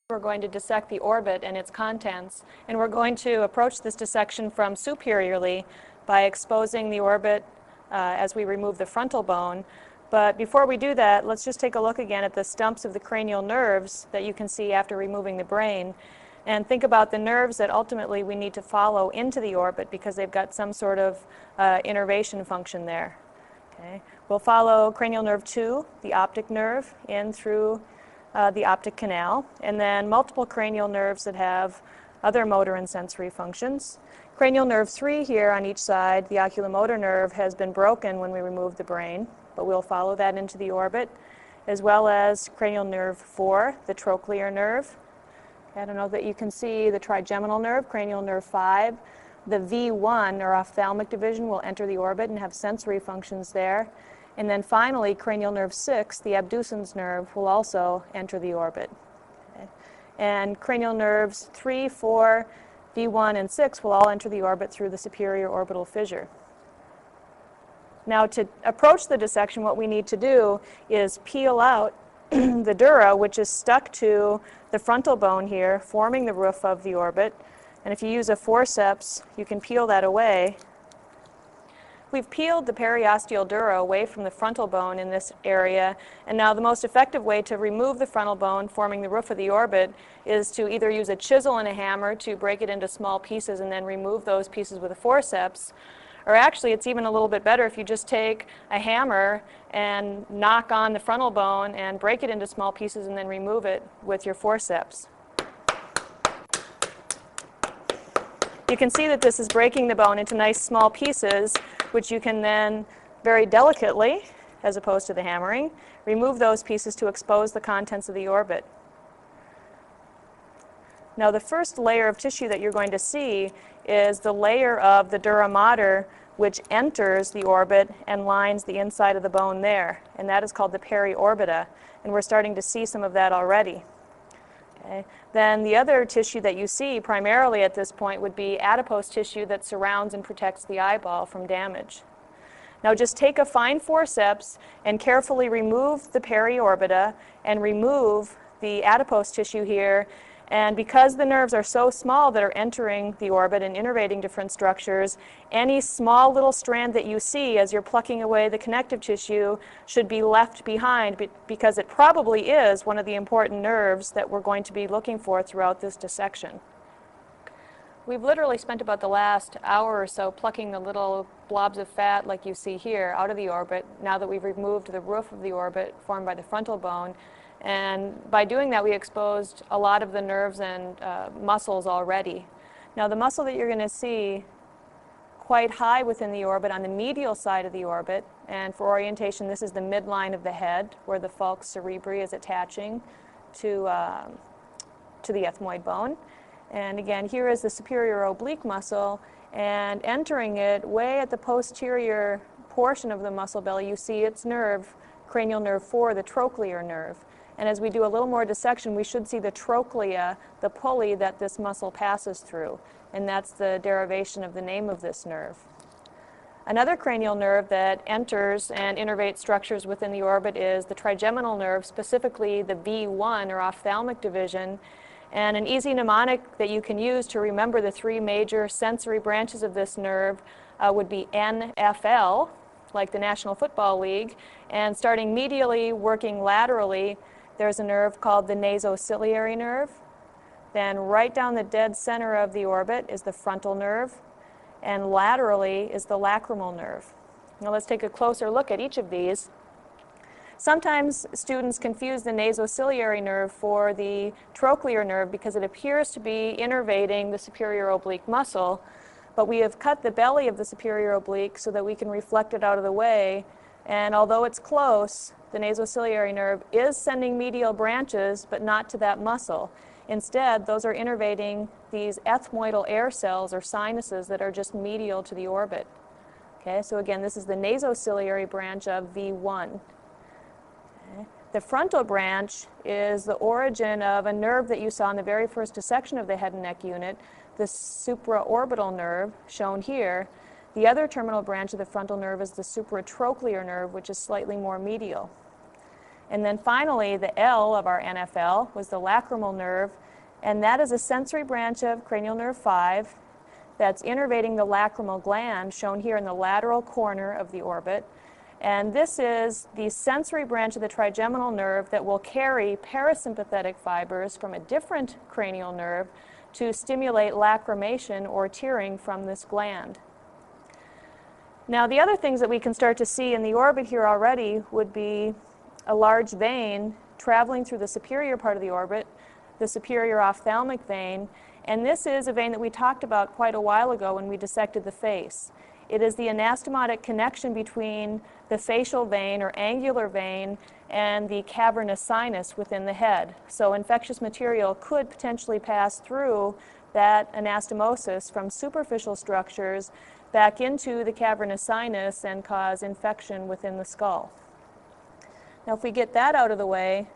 We're going to dissect the orbit and its contents, and we're going to approach this dissection from superiorly by exposing the orbit as we remove the frontal bone. But before we do that, let's just take a look again at the stumps of the cranial nerves that you can see after removing the brain, and think about the nerves that ultimately we need to follow into the orbit because they've got some sort of innervation function there. Okay. We'll follow cranial nerve 2, the optic nerve, in through the optic canal, and then multiple cranial nerves that have other motor and sensory functions. Cranial nerve 3 here on each side, the oculomotor nerve, has been broken when we remove the brain, but we'll follow that into the orbit, as well as cranial nerve 4, the trochlear nerve. I don't know that you can see the trigeminal nerve, cranial nerve 5. The V1, or ophthalmic division, will enter the orbit and have sensory functions there. And then finally, cranial nerve 6, the abducens nerve, will also enter the orbit. Okay. And cranial nerves 3, 4, V1, and 6 will all enter the orbit through the superior orbital fissure. Now, to approach the dissection, what we need to do is peel out the dura, which is stuck to the frontal bone here, forming the roof of the orbit. And if you use a forceps, you can peel that away. We've peeled the periosteal dura away from the frontal bone in this area, and now the most effective way to remove the frontal bone forming the roof of the orbit is to either use a chisel and a hammer to break it into small pieces and then remove those pieces with a forceps, or actually it's even a little bit better if you just take a hammer and knock on the frontal bone and break it into small pieces and then remove it with your forceps. You can see that this is breaking the bone into nice small pieces, which you can then very delicately, as opposed to the hammering, remove those pieces to expose the contents of the orbit. Now, the first layer of tissue that you're going to see is the layer of the dura mater, which enters the orbit and lines the inside of the bone there, and that is called the periorbita, and we're starting to see some of that already. Okay. Then the other tissue that you see primarily at this point would be adipose tissue that surrounds and protects the eyeball from damage. Now just take a fine forceps and carefully remove the periorbita and remove the adipose tissue here. And because the nerves are so small that are entering the orbit and innervating different structures, any small little strand that you see as you're plucking away the connective tissue should be left behind because it probably is one of the important nerves that we're going to be looking for throughout this dissection. We've literally spent about the last hour or so plucking the little blobs of fat like you see here out of the orbit now that we've removed the roof of the orbit formed by the frontal bone. And by doing that, we exposed a lot of the nerves and muscles already. Now, the muscle that you're going to see quite high within the orbit on the medial side of the orbit, and for orientation, this is the midline of the head where the falx cerebri is attaching to the ethmoid bone. And again, here is the superior oblique muscle, and entering it way at the posterior portion of the muscle belly, you see its nerve, cranial nerve 4, the trochlear nerve. And as we do a little more dissection, we should see the trochlea, the pulley that this muscle passes through. And that's the derivation of the name of this nerve. Another cranial nerve that enters and innervates structures within the orbit is the trigeminal nerve, specifically the V1, or ophthalmic division. And an easy mnemonic that you can use to remember the three major sensory branches of this nerve would be NFL, like the National Football League. And starting medially, working laterally, there's a nerve called the nasociliary nerve. Then right down the dead center of the orbit is the frontal nerve, and laterally is the lacrimal nerve. Now let's take a closer look at each of these. Sometimes students confuse the nasociliary nerve for the trochlear nerve because it appears to be innervating the superior oblique muscle, but we have cut the belly of the superior oblique so that we can reflect it out of the way. And although it's close, the nasociliary nerve is sending medial branches, but not to that muscle. Instead, those are innervating these ethmoidal air cells or sinuses that are just medial to the orbit. Okay, so again, this is the nasociliary branch of V1. Okay. The frontal branch is the origin of a nerve that you saw in the very first dissection of the head and neck unit, the supraorbital nerve, shown here. The other terminal branch of the frontal nerve is the supratrochlear nerve, which is slightly more medial. And then finally, the L of our NFL was the lacrimal nerve, and that is a sensory branch of cranial nerve 5 that's innervating the lacrimal gland, shown here in the lateral corner of the orbit. And this is the sensory branch of the trigeminal nerve that will carry parasympathetic fibers from a different cranial nerve to stimulate lacrimation or tearing from this gland. Now, the other things that we can start to see in the orbit here already would be a large vein traveling through the superior part of the orbit, the superior ophthalmic vein, and this is a vein that we talked about quite a while ago when we dissected the face. It is the anastomotic connection between the facial vein or angular vein and the cavernous sinus within the head. So infectious material could potentially pass through that anastomosis from superficial structures back into the cavernous sinus and cause infection within the skull. Now, if we get that out of the way,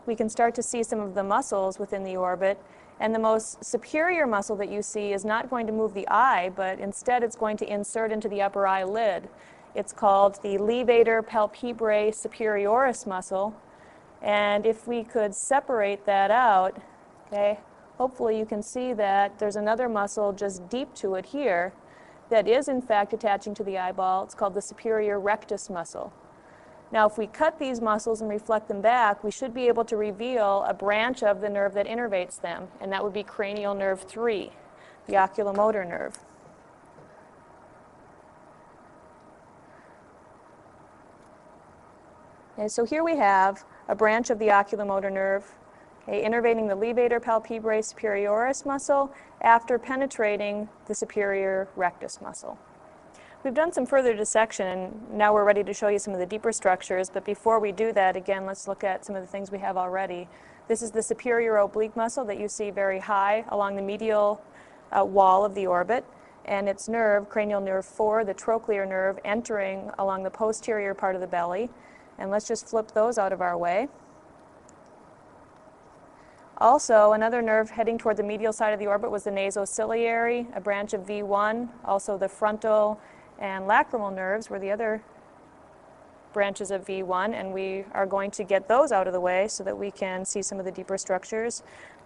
we can start to see some of the muscles within the orbit. And the most superior muscle that you see is not going to move the eye, but instead it's going to insert into the upper eyelid. It's called the levator palpebrae superioris muscle. And if we could separate that out, okay, hopefully you can see that there's another muscle just deep to it here that is in fact attaching to the eyeball. It's called the superior rectus muscle. Now, if we cut these muscles and reflect them back, we should be able to reveal a branch of the nerve that innervates them, and that would be cranial nerve 3, the oculomotor nerve. Okay, so here we have a branch of the oculomotor nerve, okay, innervating the levator palpebrae superioris muscle after penetrating the superior rectus muscle. We've done some further dissection, and now we're ready to show you some of the deeper structures, but before we do that, again, let's look at some of the things we have already. This is the superior oblique muscle that you see very high along the medial wall of the orbit, and its nerve, cranial nerve 4, the trochlear nerve, entering along the posterior part of the belly. And let's just flip those out of our way. Also, another nerve heading toward the medial side of the orbit was the nasociliary, a branch of V1, also the frontal and lacrimal nerves were the other branches of V1, and we are going to get those out of the way so that we can see some of the deeper structures.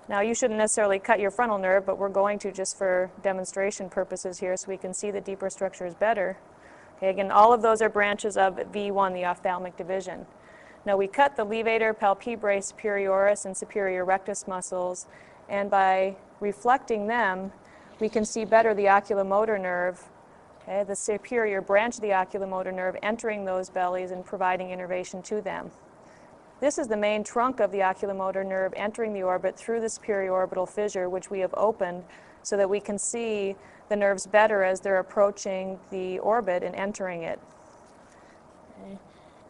Now, you shouldn't necessarily cut your frontal nerve, but we're going to just for demonstration purposes here so we can see the deeper structures better. Okay, again, all of those are branches of V1, the ophthalmic division. Now, we cut the levator palpebrae superioris and superior rectus muscles, and by reflecting them, we can see better the oculomotor nerve, okay, the superior branch of the oculomotor nerve entering those bellies and providing innervation to them. This is the main trunk of the oculomotor nerve entering the orbit through the superior orbital fissure, which we have opened so that we can see the nerves better as they're approaching the orbit and entering it. Okay.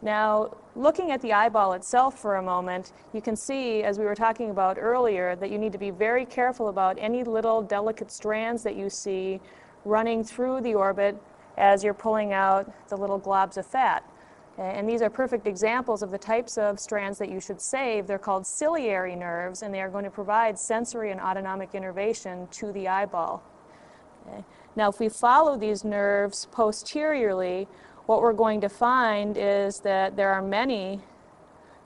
Now, looking at the eyeball itself for a moment, you can see, as we were talking about earlier, that you need to be very careful about any little delicate strands that you see running through the orbit as you're pulling out the little globs of fat. And these are perfect examples of the types of strands that you should save. They're called ciliary nerves, and they are going to provide sensory and autonomic innervation to the eyeball. Okay. Now, if we follow these nerves posteriorly, what we're going to find is that there are many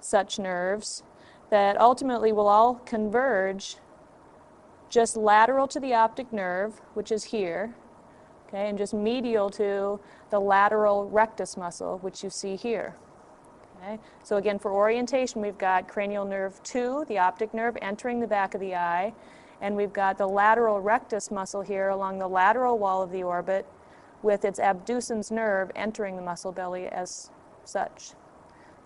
such nerves that ultimately will all converge just lateral to the optic nerve, which is here, okay, and just medial to the lateral rectus muscle, which you see here. Okay. So again, for orientation, we've got cranial nerve 2, the optic nerve, entering the back of the eye, and we've got the lateral rectus muscle here along the lateral wall of the orbit with its abducens nerve entering the muscle belly as such.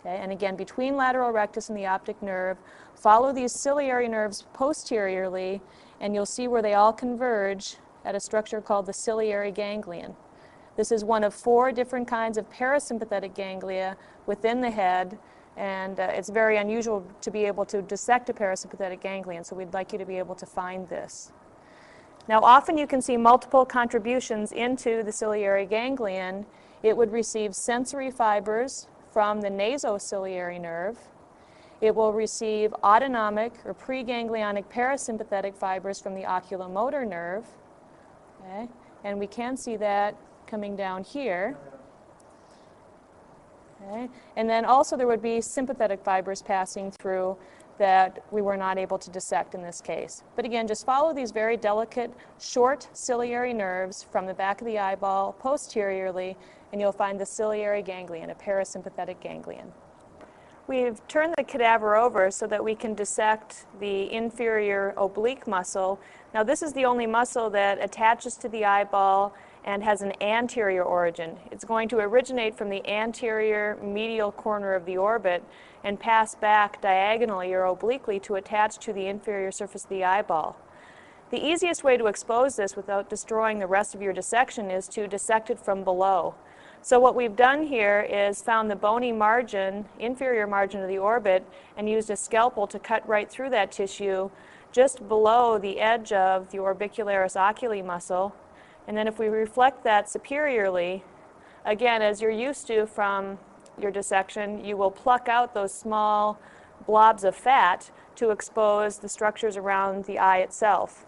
Okay. And again, between lateral rectus and the optic nerve, follow these ciliary nerves posteriorly, and you'll see where they all converge at a structure called the ciliary ganglion. This is one of 4 different kinds of parasympathetic ganglia within the head, and it's very unusual to be able to dissect a parasympathetic ganglion, so we'd like you to be able to find this. Now, often you can see multiple contributions into the ciliary ganglion. It would receive sensory fibers from the nasociliary nerve. It will receive autonomic or preganglionic parasympathetic fibers from the oculomotor nerve. Okay. And we can see that coming down here. Okay. And then also there would be sympathetic fibers passing through that we were not able to dissect in this case. But again, just follow these very delicate, short ciliary nerves from the back of the eyeball posteriorly, and you'll find the ciliary ganglion, a parasympathetic ganglion. We've turned the cadaver over so that we can dissect the inferior oblique muscle. Now this is the only muscle that attaches to the eyeball and has an anterior origin. It's going to originate from the anterior medial corner of the orbit and pass back diagonally or obliquely to attach to the inferior surface of the eyeball. The easiest way to expose this without destroying the rest of your dissection is to dissect it from below. So what we've done here is found the bony margin, inferior margin of the orbit, and used a scalpel to cut right through that tissue just below the edge of the orbicularis oculi muscle. And then if we reflect that superiorly, again, as you're used to from your dissection, you will pluck out those small blobs of fat to expose the structures around the eye itself.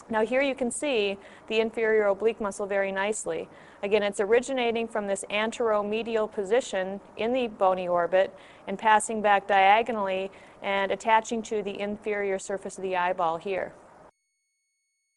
Now here you can see the inferior oblique muscle very nicely. Again, it's originating from this anteromedial position in the bony orbit and passing back diagonally and attaching to the inferior surface of the eyeball here.